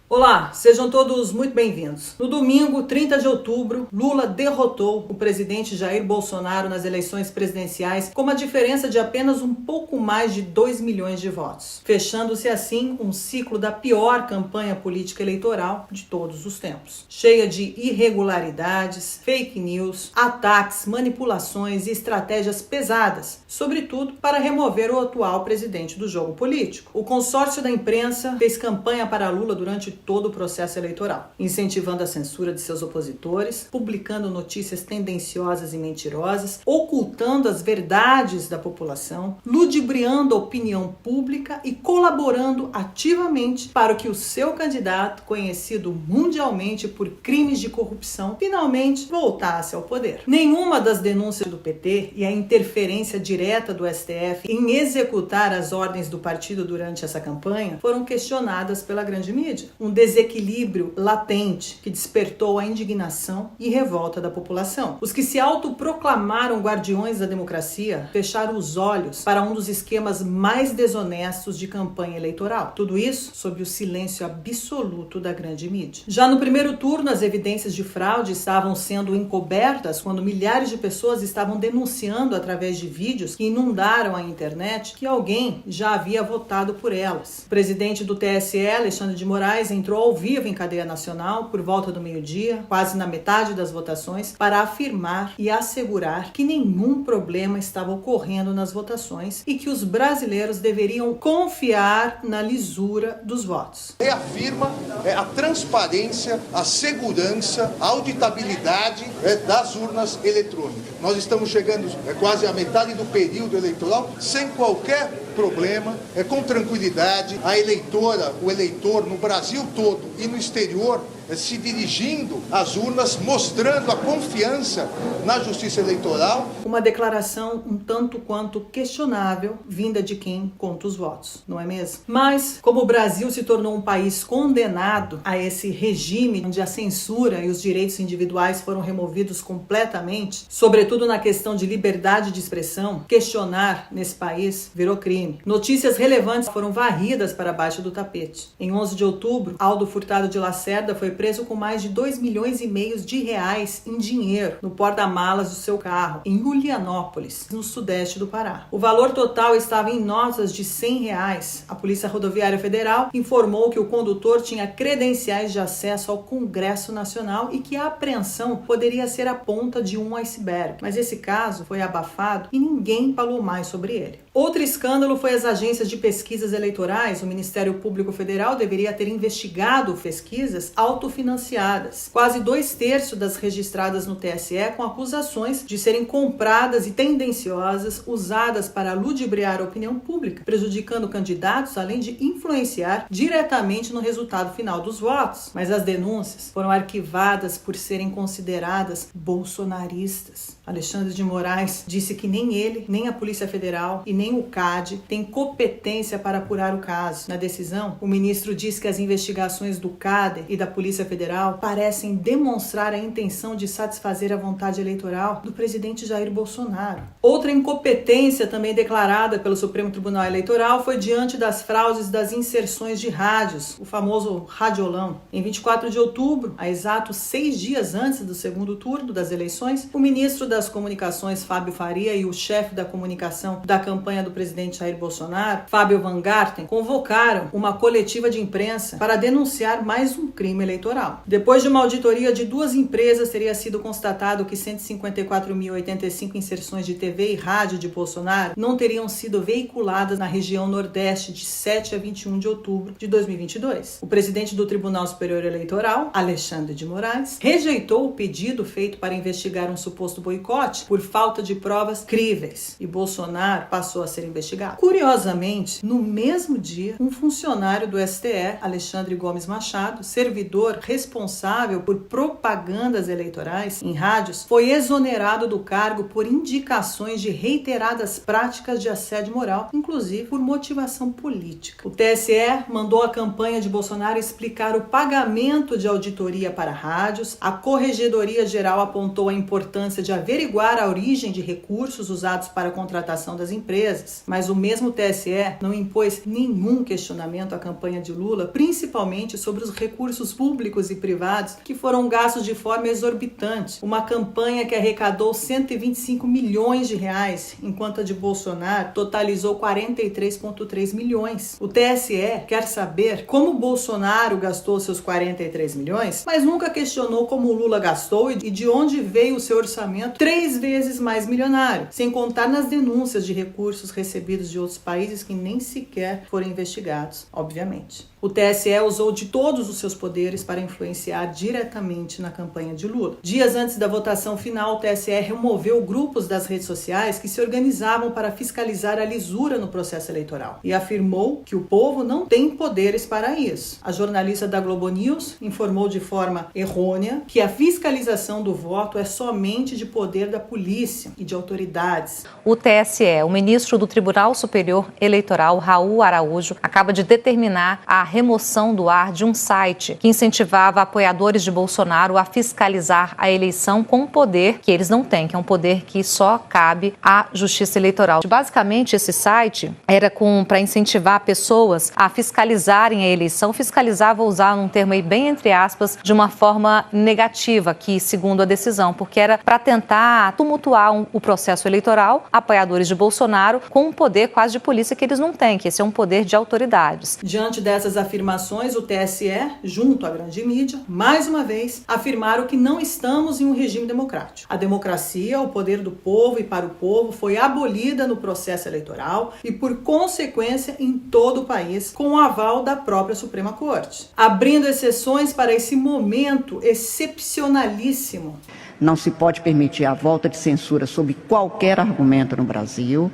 Olá, sejam todos muito bem-vindos. No domingo, 30 de outubro, Lula derrotou o presidente Jair Bolsonaro nas eleições presidenciais com uma diferença de apenas um pouco mais de 2 milhões de votos, fechando-se assim um ciclo da pior campanha política eleitoral de todos os tempos, cheia de irregularidades, fake news, ataques, manipulações e estratégias pesadas, sobretudo para remover o atual presidente do jogo político. O consórcio da imprensa fez campanha para Lula durante todo o processo eleitoral, incentivando a censura de seus opositores, publicando notícias tendenciosas e mentirosas, ocultando as verdades da população, ludibriando a opinião pública e colaborando ativamente para que o seu candidato, conhecido mundialmente por crimes de corrupção, finalmente voltasse ao poder. Nenhuma das denúncias do PT e a interferência direta do STF em executar as ordens do partido durante essa campanha foram questionadas pela grande mídia. Um desequilíbrio latente que despertou a indignação e revolta da população. Os que se autoproclamaram guardiões da democracia fecharam os olhos para um dos esquemas mais desonestos de campanha eleitoral. Tudo isso sob o silêncio absoluto da grande mídia. Já no primeiro turno, as evidências de fraude estavam sendo encobertas quando milhares de pessoas estavam denunciando através de vídeos que inundaram a internet que alguém já havia votado por elas. O presidente do TSE, Alexandre de Moraes, entrou ao vivo em cadeia nacional por volta do meio-dia, quase na metade das votações, para afirmar e assegurar que nenhum problema estava ocorrendo nas votações e que os brasileiros deveriam confiar na lisura dos votos. Reafirma a transparência, a segurança, a auditabilidade das urnas eletrônicas. Nós estamos chegando quase à metade do período eleitoral sem qualquer problema, com tranquilidade, a eleitora, o eleitor no Brasil todo e no exterior se dirigindo às urnas, mostrando a confiança na justiça eleitoral. Uma declaração um tanto quanto questionável, vinda de quem conta os votos, não é mesmo? Mas, como o Brasil se tornou um país condenado a esse regime onde a censura e os direitos individuais foram removidos completamente, sobretudo na questão de liberdade de expressão, questionar nesse país virou crime. Notícias relevantes foram varridas para baixo do tapete. Em 11 de outubro, Aldo Furtado de Lacerda foi preso com mais de 2,5 milhões de reais em dinheiro no porta-malas do seu carro, em Julianópolis, no sudeste do Pará. O valor total estava em notas de R$100. A Polícia Rodoviária Federal informou que o condutor tinha credenciais de acesso ao Congresso Nacional e que a apreensão poderia ser a ponta de um iceberg. Mas esse caso foi abafado e ninguém falou mais sobre ele. Outro escândalo foi as agências de pesquisas eleitorais. O Ministério Público Federal deveria ter investigado pesquisas autofinanciadas. Quase 2/3 das registradas no TSE com acusações de serem compradas e tendenciosas, usadas para ludibriar a opinião pública, prejudicando candidatos, além de influenciar diretamente no resultado final dos votos. Mas as denúncias foram arquivadas por serem consideradas bolsonaristas. Alexandre de Moraes disse que nem ele, nem a Polícia Federal e nem o CAD têm competência para apurar o caso. Na decisão, o ministro diz que as investigações do CAD e da Polícia Federal parecem demonstrar a intenção de satisfazer a vontade eleitoral do presidente Jair Bolsonaro. Outra incompetência também declarada pelo Supremo Tribunal Eleitoral foi diante das fraudes das inserções de rádios, o famoso radiolão. Em 24 de outubro, a exatos 6 dias antes do segundo turno das eleições, o ministro das Comunicações, Fábio Faria, e o chefe da comunicação da campanha do presidente Jair Bolsonaro, Fábio Van Garten, convocaram uma coletiva de imprensa para denunciar mais um crime eleitoral. Depois de uma auditoria de 2 empresas, teria sido constatado que 154.085 inserções de TV e rádio de Bolsonaro não teriam sido veiculadas na região Nordeste de 7 a 21 de outubro de 2022. O presidente do Tribunal Superior Eleitoral, Alexandre de Moraes, rejeitou o pedido feito para investigar um suposto boicote por falta de provas críveis e Bolsonaro passou a ser investigado. Curiosamente, no mesmo dia, um funcionário do STE, Alexandre Gomes Machado, servidor responsável por propagandas eleitorais em rádios, foi exonerado do cargo por indicações de reiteradas práticas de assédio moral, inclusive por motivação política. O TSE mandou a campanha de Bolsonaro explicar o pagamento de auditoria para rádios. A Corregedoria Geral apontou a importância de averiguar a origem de recursos usados para a contratação das empresas. vezes, mas o mesmo TSE não impôs nenhum questionamento à campanha de Lula, principalmente sobre os recursos públicos e privados que foram gastos de forma exorbitante. Uma campanha que arrecadou 125 milhões de reais, enquanto a de Bolsonaro totalizou 43,3 milhões. O TSE quer saber como Bolsonaro gastou seus 43 milhões, mas nunca questionou como Lula gastou e de onde veio o seu orçamento 3 vezes mais milionário, sem contar nas denúncias de recursos recebidos de outros países que nem sequer foram investigados, obviamente. O TSE usou de todos os seus poderes para influenciar diretamente na campanha de Lula. Dias antes da votação final, o TSE removeu grupos das redes sociais que se organizavam para fiscalizar a lisura no processo eleitoral e afirmou que o povo não tem poderes para isso. A jornalista da Globo News informou de forma errônea que a fiscalização do voto é somente de poder da polícia e de autoridades. O TSE, o ministro do Tribunal Superior Eleitoral, Raul Araújo, acaba de determinar a remoção do ar de um site que incentivava apoiadores de Bolsonaro a fiscalizar a eleição com um poder que eles não têm, que é um poder que só cabe à Justiça Eleitoral. Basicamente, esse site era para incentivar pessoas a fiscalizarem a eleição. Fiscalizar, vou usar um termo aí bem entre aspas, de uma forma negativa, que segundo a decisão, porque era para tentar tumultuar o processo eleitoral, apoiadores de Bolsonaro, com um poder quase de polícia que eles não têm, que esse é um poder de autoridades. Diante dessas afirmações, o TSE, junto à grande mídia, mais uma vez, afirmaram que não estamos em um regime democrático. A democracia, o poder do povo e para o povo, foi abolida no processo eleitoral e, por consequência, em todo o país, com o aval da própria Suprema Corte. Abrindo exceções para esse momento excepcionalíssimo. Não se pode permitir a volta de censura sobre qualquer argumento no Brasil.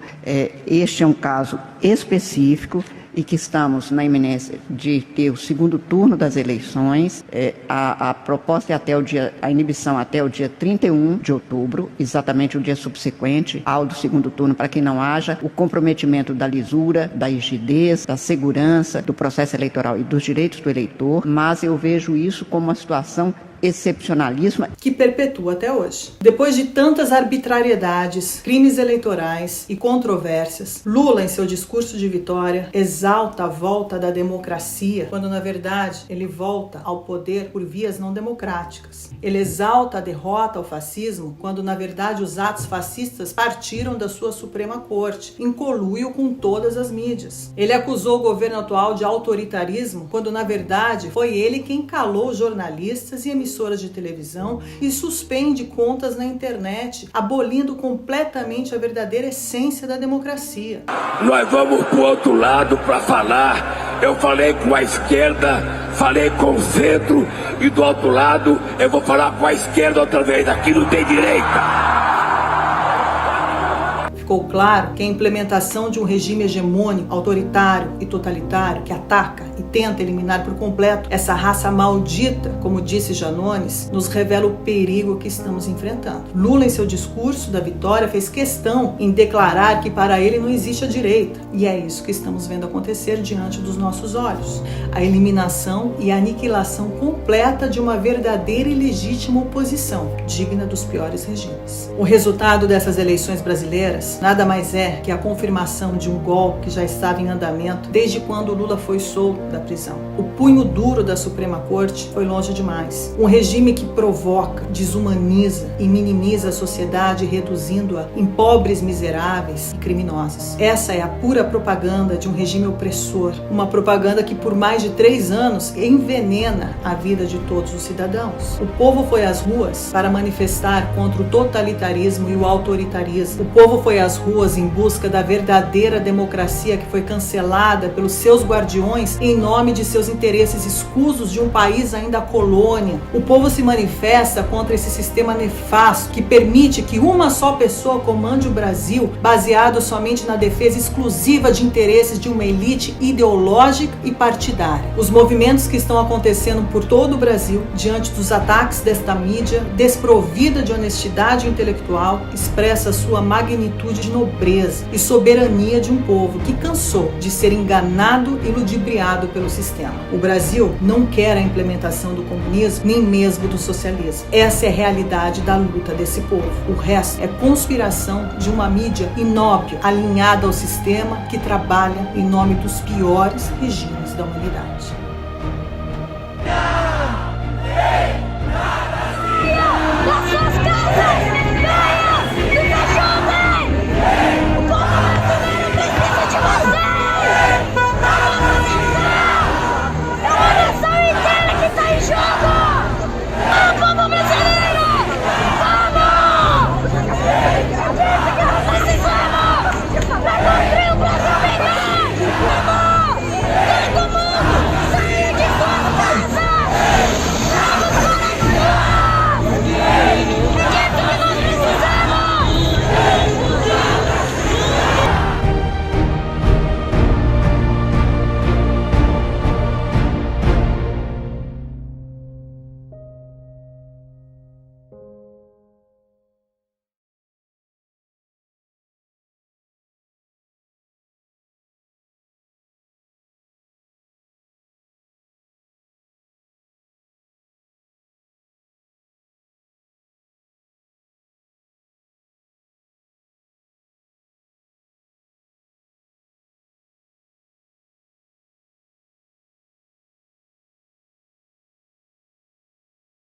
Este é um caso específico e que estamos na iminência de ter o segundo turno das eleições. A proposta é a inibição até o dia 31 de outubro, exatamente o dia subsequente ao do segundo turno, para que não haja o comprometimento da lisura, da rigidez, da segurança do processo eleitoral e dos direitos do eleitor, mas eu vejo isso como uma situação excepcionalíssima que perpetua até hoje. Depois de tantas arbitrariedades, crimes eleitorais e controvérsias, Lula, em seu discurso de vitória, exalta a volta da democracia, quando na verdade ele volta ao poder por vias não democráticas. Ele exalta a derrota ao fascismo, quando na verdade os atos fascistas partiram da sua Suprema Corte, em conluio com todas as mídias. Ele acusou o governo atual de autoritarismo, quando na verdade foi ele quem calou jornalistas e emissoras de televisão e suspende contas na internet, abolindo completamente a verdadeira essência da democracia. Nós vamos pro outro lado para falar. Eu falei com a esquerda, falei com o centro e do outro lado eu vou falar com a esquerda outra vez. Aqui não tem direita. Ficou claro que a implementação de um regime hegemônico, autoritário e totalitário que ataca e tenta eliminar por completo essa raça maldita, como disse Janones, nos revela o perigo que estamos enfrentando. Lula, em seu discurso da vitória, fez questão em declarar que para ele não existe a direita. E é isso que estamos vendo acontecer diante dos nossos olhos. A eliminação e a aniquilação completa de uma verdadeira e legítima oposição, digna dos piores regimes. O resultado dessas eleições brasileiras nada mais é que a confirmação de um golpe que já estava em andamento desde quando Lula foi solto da prisão. O punho duro da Suprema Corte foi longe demais. Um regime que provoca, desumaniza e minimiza a sociedade, reduzindo-a em pobres, miseráveis e criminosos. Essa é a pura propaganda de um regime opressor, uma propaganda que por mais de 3 anos envenena a vida de todos os cidadãos. O povo foi às ruas para manifestar contra o totalitarismo e o autoritarismo. O povo foi às ruas em busca da verdadeira democracia que foi cancelada pelos seus guardiões em nome de seus interesses escusos de um país ainda colônia. O povo se manifesta contra esse sistema nefasto que permite que uma só pessoa comande o Brasil, baseado somente na defesa exclusiva de interesses de uma elite ideológica e partidária. Os movimentos que estão acontecendo por todo o Brasil, diante dos ataques desta mídia desprovida de honestidade intelectual, expressa sua magnitude de nobreza e soberania de um povo que cansou de ser enganado e ludibriado dominado pelo sistema. O Brasil não quer a implementação do comunismo, nem mesmo do socialismo. Essa é a realidade da luta desse povo. O resto é conspiração de uma mídia inóbia, alinhada ao sistema que trabalha em nome dos piores regimes da humanidade.